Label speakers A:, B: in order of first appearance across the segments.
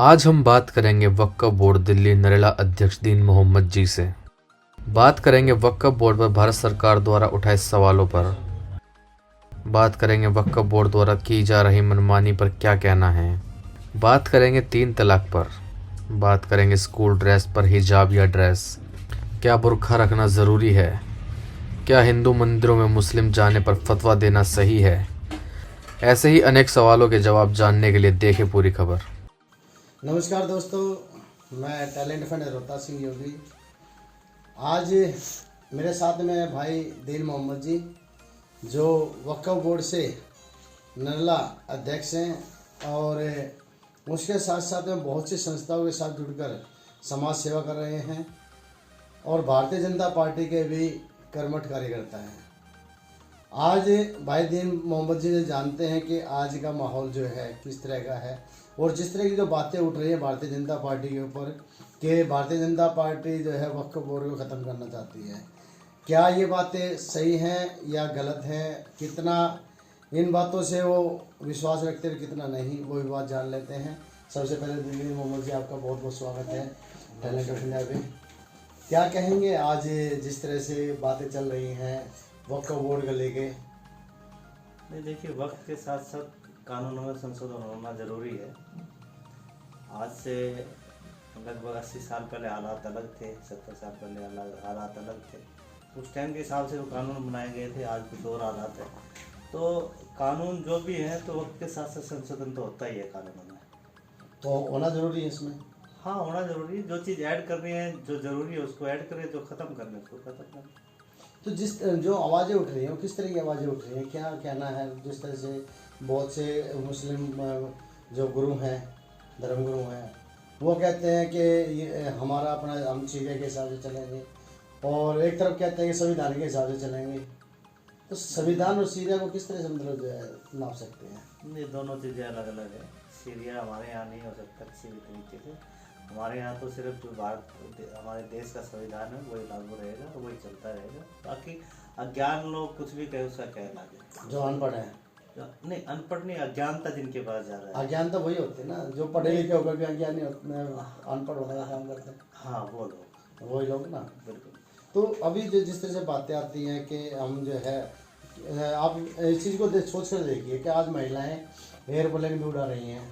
A: आज हम बात करेंगे वक्फ बोर्ड दिल्ली नरेला अध्यक्ष दीन मोहम्मद जी से। बात करेंगे वक्फ बोर्ड पर भारत सरकार द्वारा उठाए सवालों पर। बात करेंगे वक्फ बोर्ड द्वारा की जा रही मनमानी पर क्या कहना है। बात करेंगे 3 तलाक पर। बात करेंगे स्कूल ड्रेस पर हिजाब या ड्रेस। क्या बुर्का रखना ज़रूरी है। क्या हिंदू मंदिरों में मुस्लिम जाने पर फतवा देना सही है। ऐसे ही अनेक सवालों के जवाब जानने के लिए देखें पूरी खबर।
B: नमस्कार दोस्तों, मैं टैलेंट फंड रोहतास सिंह योगी। आज मेरे साथ में है भाई दीन मोहम्मद जी, जो वक्फ बोर्ड से नरला अध्यक्ष हैं और उसके साथ साथ में बहुत सी संस्थाओं के साथ जुड़कर समाज सेवा कर रहे हैं और भारतीय जनता पार्टी के भी कर्मठ कार्यकर्ता हैं। आज भाई दीन मोहम्मद जी जानते हैं कि आज का माहौल जो है किस तरह का है और जिस तरह की जो बातें उठ रही हैं भारतीय जनता पार्टी के ऊपर कि भारतीय जनता पार्टी जो है वक्फ बोर्ड को ख़त्म करना चाहती है, क्या ये बातें सही हैं या गलत हैं, कितना इन बातों से वो विश्वास रखते हैं कितना नहीं, वो भी बात जान लेते हैं। सबसे पहले दीन मोहम्मद जी, आपका बहुत बहुत स्वागत है टैलेंट ऑफ इंडिया पे। क्या कहेंगे आज जिस तरह से बातें चल रही हैं वक्फ बोर्ड को लेके?
C: नहीं, देखिए, वक्त के साथ साथ कानूनों में संशोधन होना ज़रूरी है। आज से लगभग 80 साल पहले हालात अलग थे, 70 साल पहले हालात अलग थे। उस टाइम के हिसाब से वो कानून बनाए गए थे, आज कुछ और हालात है। तो कानून जो भी है तो वक्त के साथ साथ संशोधन तो होता ही है कानूनों में।
B: तो होना ज़रूरी है इसमें?
C: हाँ, होना ज़रूरी है। जो चीज़ ऐड करनी है, जो ज़रूरी है उसको ऐड करें, जो ख़त्म करना है उसको ख़त्म करें।
B: तो जो आवाज़ें उठ रही हैं वो किस तरह की आवाज़ें उठ रही हैं, क्या कहना है? जिस तरह से बहुत से मुस्लिम जो गुरु हैं, धर्मगुरु हैं, वो कहते हैं कि ये हमारा अपना हम सीरिया के हिसाब से चलेंगे और एक तरफ कहते हैं कि संविधान के हिसाब से चलेंगे। तो संविधान और सीरिया को किस तरह से मतलब जो है नाप सकते हैं?
C: ये दोनों चीज़ें अलग अलग है। सीरिया हमारे यहाँ नहीं हो सकता किसी भी तरीके से। हमारे यहाँ तो सिर्फ जो हमारे देश का संविधान है वही लागू रहेगा और वही चलता रहेगा। बाकी अज्ञान लोग कुछ भी कहे उसका क्या लागे।
B: जो अनपढ़ हैं?
C: नहीं, अनपढ़ नहीं, अज्ञानता जिनके पास ज़्यादा है।
B: अज्ञानता वही होती है ना, जो पढ़े लिखे होकर भी अज्ञानी अनपढ़ होने का काम करते हैं।
C: हाँ, वो लोग,
B: वही लोग ना।
C: बिल्कुल।
B: तो अभी जो जिस तरह से बातें आती हैं कि हम जो है, आप इस चीज़ को सोच कर देखिए कि आज महिलाएं एयरप्लेन भी उड़ा रही हैं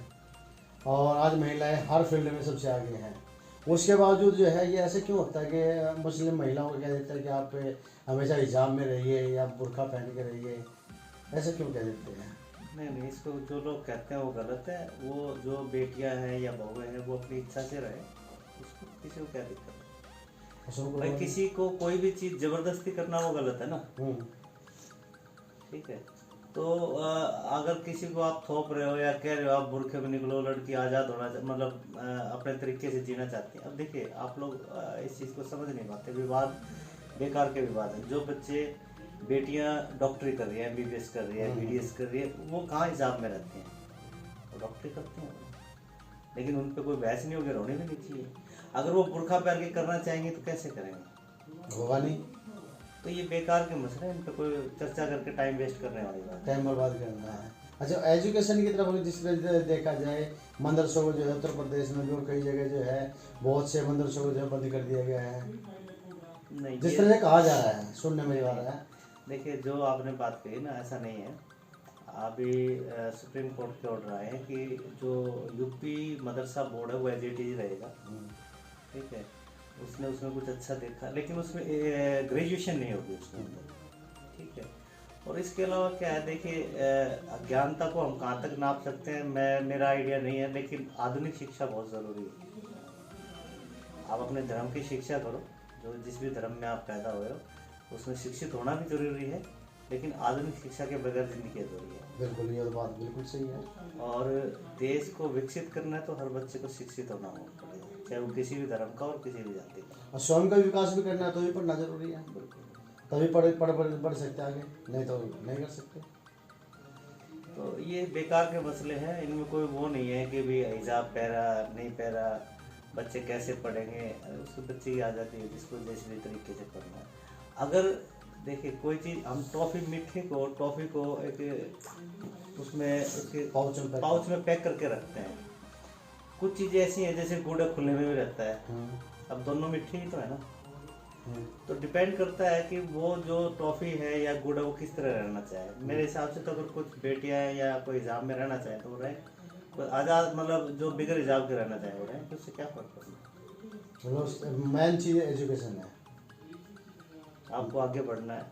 B: और आज महिलाएं हर फील्ड में सबसे आगे हैं। उसके बावजूद जो है ये ऐसे क्यों होता है कि मुस्लिम महिलाओं को कह देता है कि आप हमेशा हिजाब में रहिए या बुर्का पहन के रहिए, ऐसे क्यों कह देते हैं?
C: नहीं, इसको जो लोग कहते हैं वो गलत है। वो जो बेटियां हैं या बहुएं हैं वो अपनी इच्छा से रहे, उसको किसी को क्या दिक्कत है? भाई, किसी को कोई भी चीज़ ज़बरदस्ती करना वो गलत है ना। ठीक है। तो अगर किसी को आप थोप रहे हो या कह रहे हो आप बुरखे में निकलो, लड़की आज़ाद होना मतलब अपने तरीके से जीना चाहती है। अब देखिए, आप लोग इस चीज़ को समझ नहीं पाते। विवाद बेकार के विवाद हैं। जो बच्चे बेटियां डॉक्टरी कर रही है, MBBS कर रही है, BDS कर रही है, वो कहाँ हिसाब में रहती हैं? वो डॉक्टरी करती हैं, लेकिन उन पर कोई बहस नहीं होगी, रोने भी नहीं चाहिए। अगर वो बुरखा पहन के करना चाहेंगे तो कैसे करेंगे?
B: होगा नहीं।
C: तो ये बेकार के मसले हैं, इन पर कोई चर्चा करके टाइम वेस्ट करने वाली बात,
B: टाइम बर्बाद करना है। अच्छा, एजुकेशन की तरफ जिस तरह देखा जाए, मदरसों को जो है उत्तर प्रदेश में भी और कई जगह जो है बहुत से मदरसों को जो है बंद कर दिया गया है।
C: नहीं,
B: जिस तरह से कहा जा रहा है, सुनने में आ रहा है।
C: देखिए, जो आपने बात कही ना, ऐसा नहीं है। अभी सुप्रीम कोर्ट के ऑर्डर आए हैं कि जो यूपी मदरसा बोर्ड है वो एज इट इज रहेगा। ठीक है। उसमें कुछ अच्छा देखा, लेकिन उसमें ग्रेजुएशन नहीं होगी उसके अंदर। ठीक है। और इसके अलावा क्या है, देखिए, अज्ञानता को हम कहाँ तक नाप सकते हैं मेरा आइडिया नहीं है, लेकिन आधुनिक शिक्षा बहुत ज़रूरी है। आप अपने धर्म की शिक्षा करो, जो जिस भी धर्म में आप पैदा हुए हो उसमें शिक्षित होना भी जरूरी है, लेकिन आधुनिक शिक्षा के बगैर जिंदगी अधूरी है।
B: बिल्कुल, ये बात बिल्कुल सही है।
C: और देश को विकसित करना है तो हर बच्चे को शिक्षित होना पड़ेगा, चाहे वो किसी भी धर्म का और किसी भी जाति का।
B: और स्वयं का विकास भी करना है तो भी पढ़ना जरूरी है। तभी बढ़ सकते आगे, नहीं तो नहीं कर सकते।
C: तो ये बेकार के मसले हैं, इनमें कोई वो नहीं है कि भी हिजाब पहरा नहीं पहरा, बच्चे कैसे पढ़ेंगे, उसके बच्चे की आज़ादी है, जिसको जैसे तरीके से पढ़ना है। अगर देखिए, कोई चीज़ हम टॉफ़ी को एक उसमें उसके पाउच में पैक करके रखते हैं, कुछ चीज़ें ऐसी हैं जैसे गुड़ खुले में भी रहता है,
B: हम्म,
C: अब दोनों मिट्टी ही तो है ना।
B: हम्म,
C: तो डिपेंड करता है कि वो जो टॉफी है या गुड़ है वो किस तरह रहना चाहे। मेरे हिसाब से तो अगर कुछ बेटियां हैं या कोई हिजाब में रहना चाहे तो वो रहे, कोई आज़ाद मतलब जो बिगर हिजाब के रहना चाहे वो रहे, तो उससे क्या फर्क पड़ता है।
B: चलो मेन चीज़ एजुकेशन है।
C: आपको आगे बढ़ना है,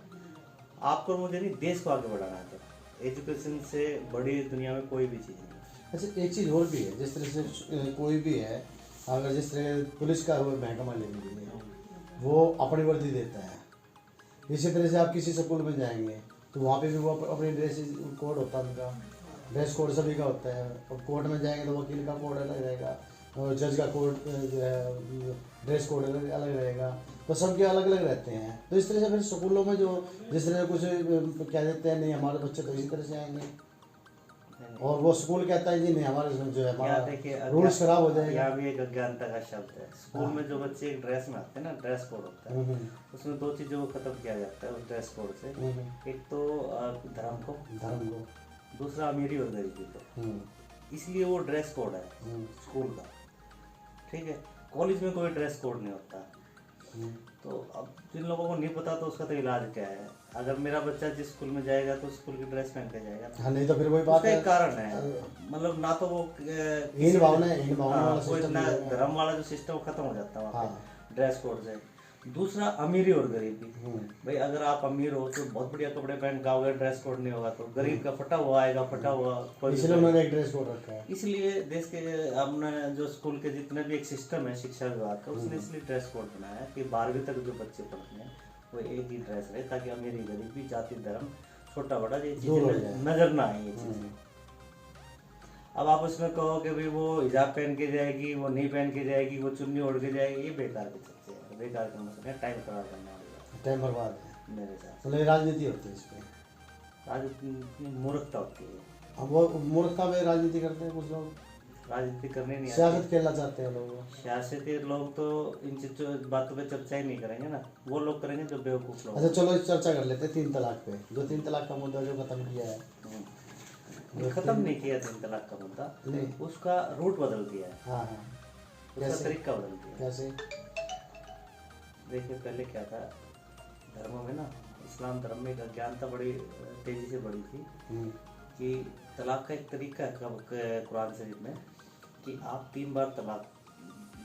C: आपको और मुझे नहीं, देश को आगे बढ़ाना है। तो एजुकेशन से बड़ी दुनिया में कोई भी चीज़ नहीं है।
B: अच्छा एक चीज़ और भी है, जिस तरह से कोई भी है, अगर जिस तरह पुलिस का हुआ महकमा लेने के लिए वो अपनी वर्दी देता है, इसी तरह से आप किसी स्कूल में जाएंगे तो वहाँ पे भी वो अपनी ड्रेस कोड होता है, उनका ड्रेस कोड सभी का होता है। और कोर्ट में जाएंगे तो वकील का कोड अलग रहेगा और जज का कोड जो है ड्रेस कोड अलग अलग रहेगा, तो सबके अलग अलग रहते हैं। तो इस तरह से फिर स्कूलों में जो जिस तरह से कुछ कह देते हैं नहीं हमारे बच्चे तो इसी तरह से आएंगे, और वो स्कूल कहता है जी नहीं हमारे इसमें जो है
C: यहाँ देखिए
B: हमारा रूल्स खराब हो जाएगा।
C: यहाँ भी एक अज्ञानता का शब्द है। स्कूल में जो बच्चे एक ड्रेस में आते हैं ना, ड्रेस कोड होता है, उसमें दो चीज़ों को खत्म किया जाता है उस ड्रेस कोड से। एक तो धर्म को, दूसरा अमीरी और गरीबी को। इसलिए वो ड्रेस कोड है स्कूल का, ठीक है। कॉलेज में कोई ड्रेस कोड नहीं होता। तो अब जिन लोगों को नहीं पता तो उसका तो इलाज क्या है। अगर मेरा बच्चा जिस स्कूल में जाएगा तो स्कूल की ड्रेस पहन के जाएगा,
B: हाँ नहीं तो फिर वही बात
C: उसका
B: है।
C: एक कारण है, मतलब ना तो वो
B: हीन भावना वाला
C: कोई
B: सिस्टम
C: ना
B: नहीं है।
C: धर्म वाला जो सिस्टम खत्म हो जाता है वहाँ
B: हाँ।
C: पे ड्रेस कोड से। दूसरा अमीरी और गरीबी। भाई अगर आप अमीर हो तो बहुत बढ़िया कपड़े पहन के आओगे, ड्रेस कोड नहीं होगा तो गरीब का फटा हुआ आएगा, फटा हुआ कोई।
B: इसलिए उन्होंने एक ड्रेस कोड रखा है।
C: इसलिए देश के अपने जो स्कूल के जितने भी एक सिस्टम है शिक्षा विभाग का, उसने इसलिए ड्रेस कोड बनाया है कि 12वीं तक जो बच्चे पढ़ते हैं वो एक ही ड्रेस रहे, ताकि अमीरी गरीबी जाति धर्म छोटा बड़ा ये चीजें नजर ना आए ये चीजें। अब आप उसमें कहो कि भाई वो हिजाब पहन के जाएगी, वो नहीं पहन के जाएगी, वो चुन्नी ओढ़ के जाएगी, ये बेकार के चर्चे हैं, बेकार के मसले हैं, टाइम खराब करने वाली बात है
B: टाइम बर्बाद है
C: मेरे हिसाब
B: मतलब राजनीति होती है इस पे।
C: से। राजनीति मूर्खता होती है।
B: अब वो मूर्खता में राजनीति करते हैं कुछ लोग,
C: राजनीति करने नहीं आती।
B: सियासत खेलना चाहते हैं लोग।
C: सियासती लोग तो इन चीजों बातों पे चर्चा ही नहीं करेंगे ना, वो लोग करेंगे जो बेवकूफ लोग।
B: अच्छा चलो इस चर्चा कर लेते हैं 3 तलाक पे, जो 3 तलाक का मुद्दा जो खत्म किया है।
C: खत्म नहीं किया 3 तलाक का मुद्दा,
B: नहीं।
C: उसका रूट बदल दिया है,
B: हाँ हाँ
C: उसका तरीका बदल दिया है।
B: कैसे?
C: देखिए पहले क्या था, धर्मों में ना, इस्लाम धर्म में एक अज्ञानता बड़ी तेजी से बढ़ी थी कि तलाक का एक तरीका है कुरान शरीफ में कि आप 3 बार तलाक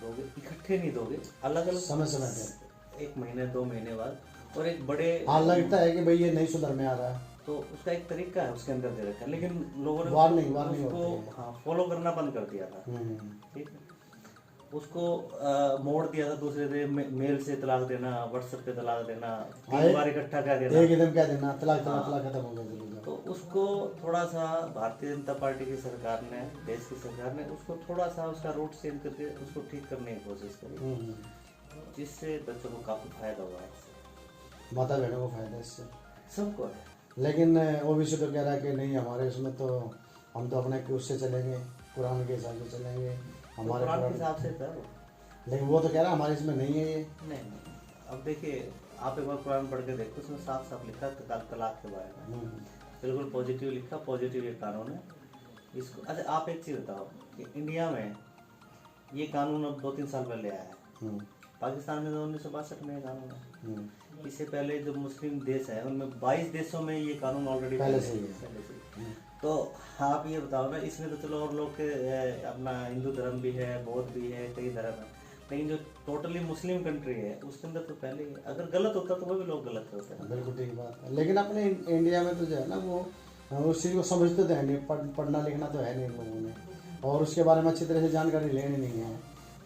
C: दोगे, इकट्ठे नहीं दोगे, अलग अलग
B: समय पे
C: 1 महीने 2 महीने बाद। और एक बड़े
B: हाँ लगता है कि भाई ये नई सुधर में आ रहा है
C: तो उसका एक तरीका है उसके अंदर दे रखा है, लेकिन लोगों ने
B: वार्निंग
C: उसको
B: होती है।
C: फॉलो करना बंद कर दिया था, ठीक है। उसको मोड़ दिया था दूसरे दिन, मेल से तलाक देना, व्हाट्सएप पे तलाक देना, 3 बार इकट्ठा कर देना,
B: एक एकदम क्या देना तलाक तलाक तलाक खत्म हो गया।
C: तो उसको थोड़ा सा भारतीय जनता पार्टी की सरकार ने, देश की सरकार ने उसको थोड़ा सा उसका रूट चेंज करके उसको ठीक करने की कोशिश करी, जिससे बच्चों को काफी फायदा हुआ है।
B: माता बहनों को फायदा इससे
C: सबको है।
B: लेकिन ओबीसी तो कह रहा है कि नहीं हमारे इसमें तो हम तो अपने उससे चलेंगे, कुरान के हिसाब से चलेंगे हमारे
C: कुरान के हिसाब से था वो।
B: लेकिन वो तो कह रहा है हमारे इसमें नहीं है ये।
C: नहीं, अब देखिए आप एक बार कुरान पढ़ के देखो, उसमें साफ साफ लिखा तलाक के बारे में, बिल्कुल पॉजिटिव लिखा, पॉजिटिव ये कानून है इसको। अच्छा आप एक चीज़ बताओ कि इंडिया में ये कानून अब 2-3 साल पहले आया है, पाकिस्तान में तो 1962 में ये कानून है। इससे पहले जो मुस्लिम देश है उनमें 22 देशों में ये कानून ऑलरेडी
B: पहले से ही है।
C: तो आप ये बताओ ना, इसमें तो चलो और लोग के अपना हिंदू धर्म भी है, बौद्ध भी है, कई धर्म है, लेकिन जो टोटली मुस्लिम कंट्री है उसके अंदर तो पहले ही अगर गलत होता तो वो भी लोग गलत होते हैं।
B: बिल्कुल ठीक बात है। लेकिन अपने इंडिया में तो जो है ना वो उस चीज़ को समझते तो है नहीं, पढ़ना लिखना तो है नहीं लोगों ने, और उसके बारे में अच्छी तरह से जानकारी लेनी नहीं है।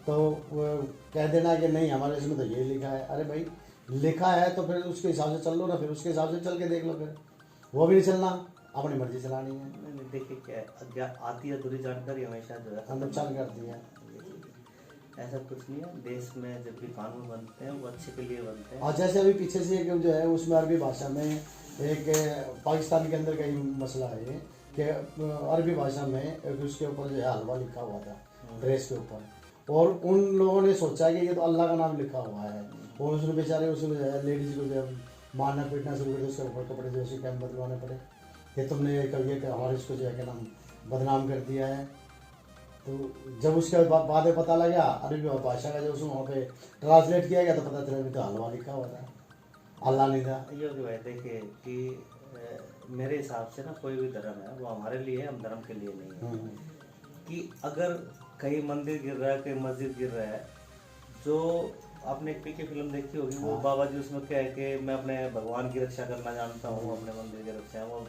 B: तो वो कह देना कि नहीं हमारे इसमें तो ये लिखा है, अरे भाई लिखा है तो फिर उसके हिसाब से चल लो ना, फिर उसके हिसाब से चल के देख लो, फिर वो भी नहीं चलना, अपनी मर्जी चलानी है।
C: नहीं, देखिए क्या आती है अधूरी जानकारी हमेशा जो है
B: नुकसान करती है।
C: ऐसा कुछ नहीं है, देश में जब भी कानून बनते हैं वो अच्छे के लिए बनते हैं।
B: और जैसे अभी पीछे से एक जो है उसमें अरबी भाषा में एक पाकिस्तान के अंदर का ही मसला है ये कि अरबी भाषा में एक उसके ऊपर जो है हलवा लिखा हुआ था ड्रेस के ऊपर, और उन लोगों ने सोचा कि ये तो अल्लाह का नाम लिखा हुआ है, और उसने बेचारे उसको जो है लेडीज को जो है मारना पीटना शुरू कर दिया, उसके ऊपर कपड़े जो है कैम्प बदलवाने पड़े कि तुमने ये कभी हमारे इसको जो है क्या नाम बदनाम कर दिया है। तो जब उसके बाद में पता लगा अरबी भाषा का, जब उसमें वहाँ पे ट्रांसलेट किया गया तो पता चला कि तो हलवा लिखा हुआ था, अल्लाह नहीं था।
C: योगी भाई देखिए कि मेरे हिसाब से ना कोई भी धर्म है वो हमारे लिए है, हम धर्म के लिए नहीं है। कि अगर कहीं मंदिर गिर रहा है, कहीं मस्जिद गिर रहा है, जो आपने एक पीके फिल्म देखी होगी, वो बाबा जी उसमें क्या है कि मैं अपने भगवान की रक्षा करना जानता हूँ, अपने मंदिर की रक्षा। वो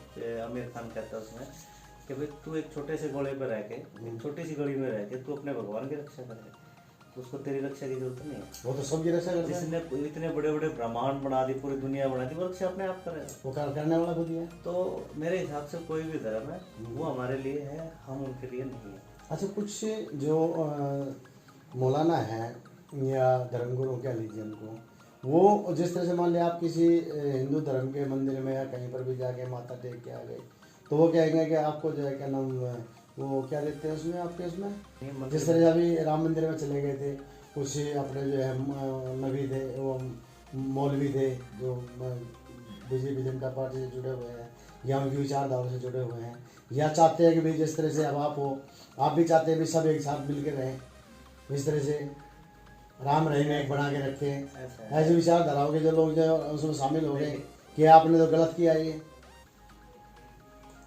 C: आमिर खान कहता है उसमें कि भाई तू एक छोटे से घोड़े पर रह के, एक छोटी सी गली में रह के तू अपने भगवान की रक्षा करे, तो उसको तेरी रक्षा की जरूरत नहीं है।
B: वो तो सबकी रक्षा करता है,
C: जिसने इतने बड़े बड़े ब्रह्मांड बना दी, पूरी दुनिया बना दी, वो रक्षा अपने आप करेगा।
B: वो करने वाला खुद ही है।
C: तो मेरे हिसाब से कोई भी धर्म है वो हमारे लिए है, हम उनके लिए नहीं है।
B: अच्छा, कुछ जो मौलाना है या धर्मगुरु कह लीजिए उनको, वो जिस तरह से मान लिया आप किसी हिंदू धर्म के मंदिर में या कहीं पर भी जाके माथा टेक के आ गए, तो वो कहेंगे कि आपको जो है क्या नाम, वो क्या देते हैं उसमें आपके उसमें, जिस तरह से अभी राम मंदिर में चले गए थे, कुछ अपने जो है नबी थे, वो मौलवी थे जो बीजेपी जनता पार्टी से जुड़े हुए हैं या उनकी विचारधारा से जुड़े हुए हैं, या चाहते हैं कि भाई जिस तरह से अब आप हो, आप भी चाहते हैं भी सब एक साथ मिलकर रहें, इस तरह से राम रहीम एक बना के रखें। ऐसे विचारधाराओं के जो लोग जो उसमें शामिल हो गए कि आपने तो गलत किया, ये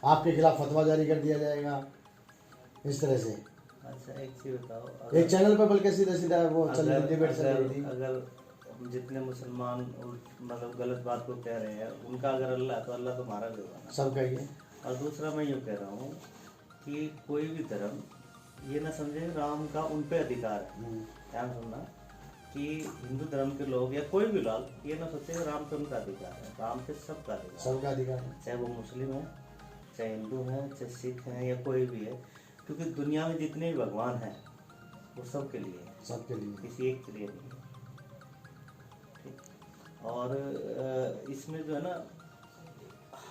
B: आपके खिलाफ फतवा जारी कर दिया जाएगा, इस तरह से।
C: अच्छा एक चीज बताओ,
B: एक चैनल पर बल्कि सीधा सीधा वो चल रही डिबेट चल रही थी।
C: अगर जितने मुसलमान मतलब गलत बात को कह रहे हैं, उनका अगर अल्लाह है तो अल्लाह तो हमारा भी होगा ना,
B: सब कहिए।
C: और दूसरा मैं यूँ कह रहा हूँ कि कोई भी धर्म ये ना समझे राम का उन पे अधिकार है। ध्यान सुनना कि हिंदू धर्म के लोग या कोई भी लोग ये ना सोचे कि राम पे उनका अधिकार है, राम पे सबका अधिकार,
B: सबका अधिकार है,
C: चाहे वो मुस्लिम है, चाहे हिंदू है, चाहे सिख है या कोई भी है, क्योंकि दुनिया में जितने भी भगवान हैं वो सबके लिए है,
B: सबके लिए,
C: किसी एक के लिए नहीं है। ठीक, और इसमें जो है ना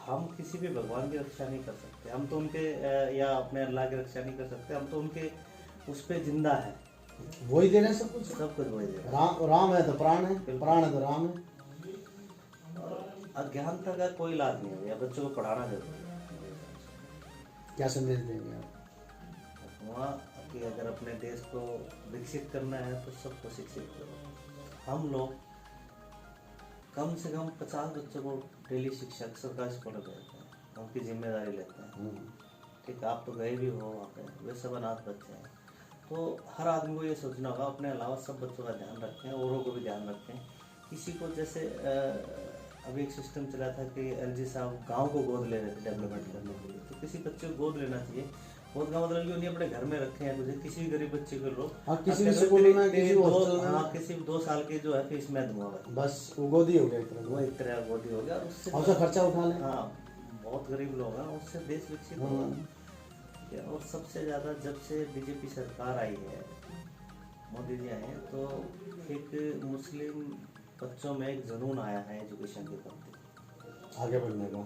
C: हम किसी भी भगवान की रक्षा नहीं कर सकते, हम तो उनके या अपने अल्लाह की रक्षा नहीं कर सकते, हम तो उनके उस पर जिंदा है,
B: वही दे रहे हैं सब कुछ,
C: सब कुछ वही दे रहे हैं।
B: राम है तो प्राण है, प्राण है तो राम है।
C: अज्ञानता का कोई इलाज नहीं है भैया, बच्चों को पढ़ाना जरूरी है।
B: क्या संदेश देंगे आप?
C: वहाँ कि अगर अपने देश को विकसित करना है तो सबको शिक्षित करो। हम लोग कम से कम 50 बच्चों को डेली शिक्षक सरकारी स्कूल में भेजते हैं, उनकी जिम्मेदारी लेते हैं। ठीक, आप तो गए भी हो वहाँ पे, वे सब अनाथ बच्चे हैं, तो हर आदमी को ये सोचना होगा अपने अलावा सब बच्चों का ध्यान रखें, औरों को भी ध्यान रखें। किसी को जैसे अभी एक सिस्टम चला था कि एलजी साहब गांव को गोद ले रहे थे डेवलपमेंट करने के लिए, तो किसी बच्चे को गोद लेना चाहिए। गोद का मतलब ये नहीं अपने घर में रखे हैं मुझे, किसी भी गरीब बच्चे को लो,
B: किसी भी स्कूल में, किसी
C: किसी 2 साल के जो है फीस मैं दूंगा भाई,
B: बस वो गोदी हो गया,
C: वो एक तरह गोदी हो गया, और
B: उससे खर्चा उठा ले।
C: हाँ, बहुत गरीब लोग हैं, उससे देश विकसित होगा। और सबसे ज़्यादा जब से बीजेपी सरकार आई है, मोदी जी आए हैं, तो एक मुस्लिम बच्चों में एक जुनून आया है एजुकेशन के प्रति, आगे बढ़ने का,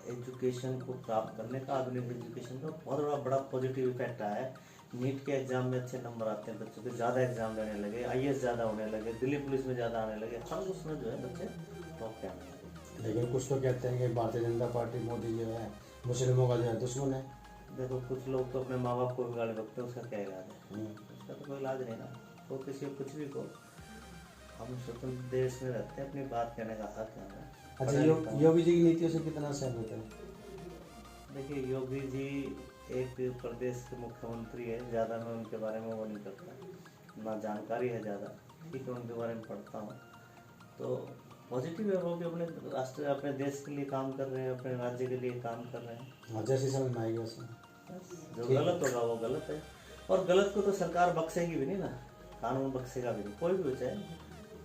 C: एजुकेशन को प्राप्त करने का, आधुनिक एजुकेशन का बहुत बड़ा पॉजिटिव इफेक्ट आया है। नीट के एग्जाम में अच्छे नंबर आते हैं बच्चों के, ज़्यादा एग्जाम देने लगे, IAS ज़्यादा होने लगे, दिल्ली पुलिस में ज़्यादा आने लगे, हर उसमें जो है बच्चे टॉप पे आने लगे।
B: लेकिन कुछ तो कहते हैं कि भारतीय जनता पार्टी, मोदी जो है मुस्लिमों का जो है दुश्मन है।
C: देखो कुछ लोग तो अपने माँ बाप को भी गाली बकते हैं, उसका क्या इलाज है? उसका तो कोई इलाज नहीं ना। तो किसी को कुछ भी को, हम स्वतंत्र देश में रहते हैं, अपनी बात कहने का हक है हमें।
B: अच्छा, योगी जी की नीतियों से कितना सहमत है?
C: देखिए योगी जी एक प्रदेश के मुख्यमंत्री है, ज़्यादा मैं उनके बारे में वो नहीं करता, ना जानकारी है ज़्यादा, ठीक है, उनके बारे में पढ़ता हूँ, तो पॉजिटिव है, वो भी अपने राष्ट्र अपने देश के लिए काम कर रहे हैं, अपने राज्य के लिए काम कर रहे हैं।
B: हाँ, जैसे समझ में आएगी वैसे।
C: जो गलत होगा वो गलत है, और गलत को तो सरकार बख्शेगी भी नहीं ना, कानून बख्शेगा भी नहीं, कोई भी हो चाहे,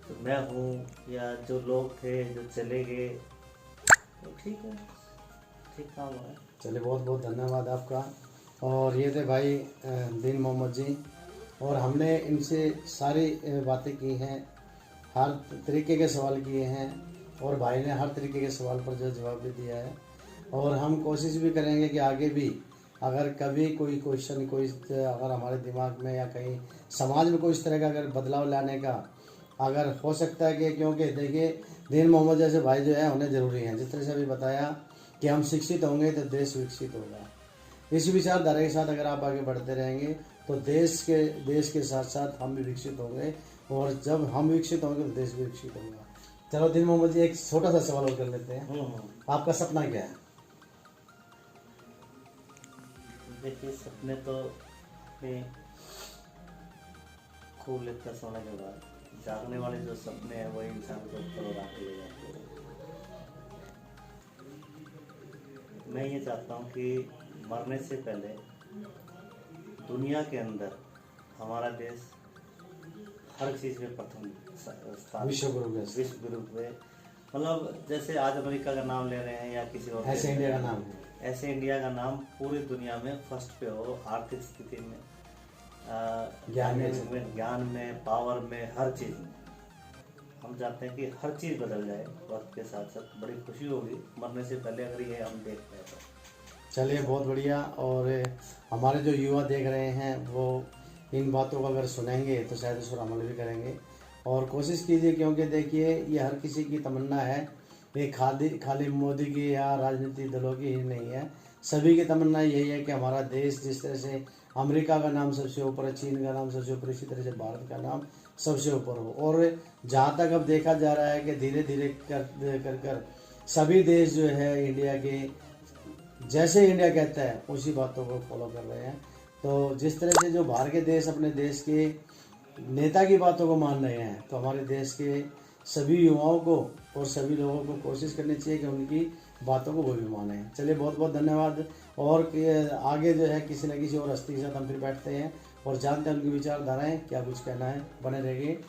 C: तो मैं हूँ या जो लोग थे जो चले गए, तो ठीक है, ठीक काम है।
B: चलिए, बहुत बहुत धन्यवाद आपका। और ये थे भाई दीन मोहम्मद जी, और हमने इनसे सारी बातें की हैं, हर तरीके के सवाल किए हैं, और भाई ने हर तरीके के सवाल पर जो जवाब भी दिया है। और हम कोशिश भी करेंगे कि आगे भी अगर कभी कोई क्वेश्चन, कोई अगर हमारे दिमाग में या कहीं समाज में कोई इस तरह का अगर बदलाव लाने का अगर हो सकता है कि, क्योंकि देखिए दीन मोहम्मद जैसे भाई जो है होने ज़रूरी हैं। जिस तरह से अभी बताया कि हम शिक्षित होंगे तो देश विकसित होगा, इस विचारधारा के साथ अगर आप आगे बढ़ते रहेंगे तो देश के साथ साथ हम भी विकसित होंगे, और जब हम विकसित होंगे तो देश भी विकसित होगा। चलो दिल मोहम्मद जी, एक छोटा सा सवाल और कर लेते हैं। आपका सपना क्या है?
C: देखिए, सपने तो अपने खूब लेते हैं सोने के बाद, जागने वाले जो सपने हैं वही इंसान को ऊपर उड़ा के ले जाते हैं। मैं ये चाहता हूँ कि मरने से पहले दुनिया के अंदर हमारा देश हर चीज़ में प्रथम स्थान,
B: विश्व गुरु
C: में, मतलब जैसे आज अमेरिका का नाम ले रहे हैं या किसी और,
B: ऐसे इंडिया का नाम है,
C: ऐसे इंडिया का नाम पूरी दुनिया में फर्स्ट पे हो, आर्थिक स्थिति में, ज्ञान में, पावर में, हर चीज़ में। हम चाहते हैं कि हर चीज़ बदल जाए वक्त के साथ साथ। बड़ी खुशी होगी मरने से पहले अगर ये हम देख पाए तो।
B: चलिए, बहुत बढ़िया। और हमारे जो युवा देख रहे हैं वो इन बातों को अगर सुनेंगे तो शायद उस पर अमल भी करेंगे, और कोशिश कीजिए, क्योंकि देखिए ये हर किसी की तमन्ना है, ये खाली मोदी की या राजनीतिक दलों की ही नहीं है, सभी की तमन्ना यही है कि हमारा देश जिस तरह से अमेरिका का नाम सबसे ऊपर है, चीन का नाम सबसे ऊपर, इसी तरह से भारत का नाम सबसे ऊपर हो। और जहाँ तक अब देखा जा रहा है कि धीरे धीरे कर सभी देश जो है इंडिया के, जैसे इंडिया कहता है उसी बातों को फॉलो कर रहे हैं। तो जिस तरह से जो बाहर के देश अपने देश के नेता की बातों को मान रहे हैं, तो हमारे देश के सभी युवाओं को और सभी लोगों को कोशिश करनी चाहिए कि उनकी बातों को वो भी माने। चलिए, बहुत बहुत धन्यवाद। और आगे जो है किसी न किसी और हस्ती के साथ हम फिर बैठते हैं और जानते हैं उनकी विचारधाराएं क्या कुछ कहना है। बने रहिए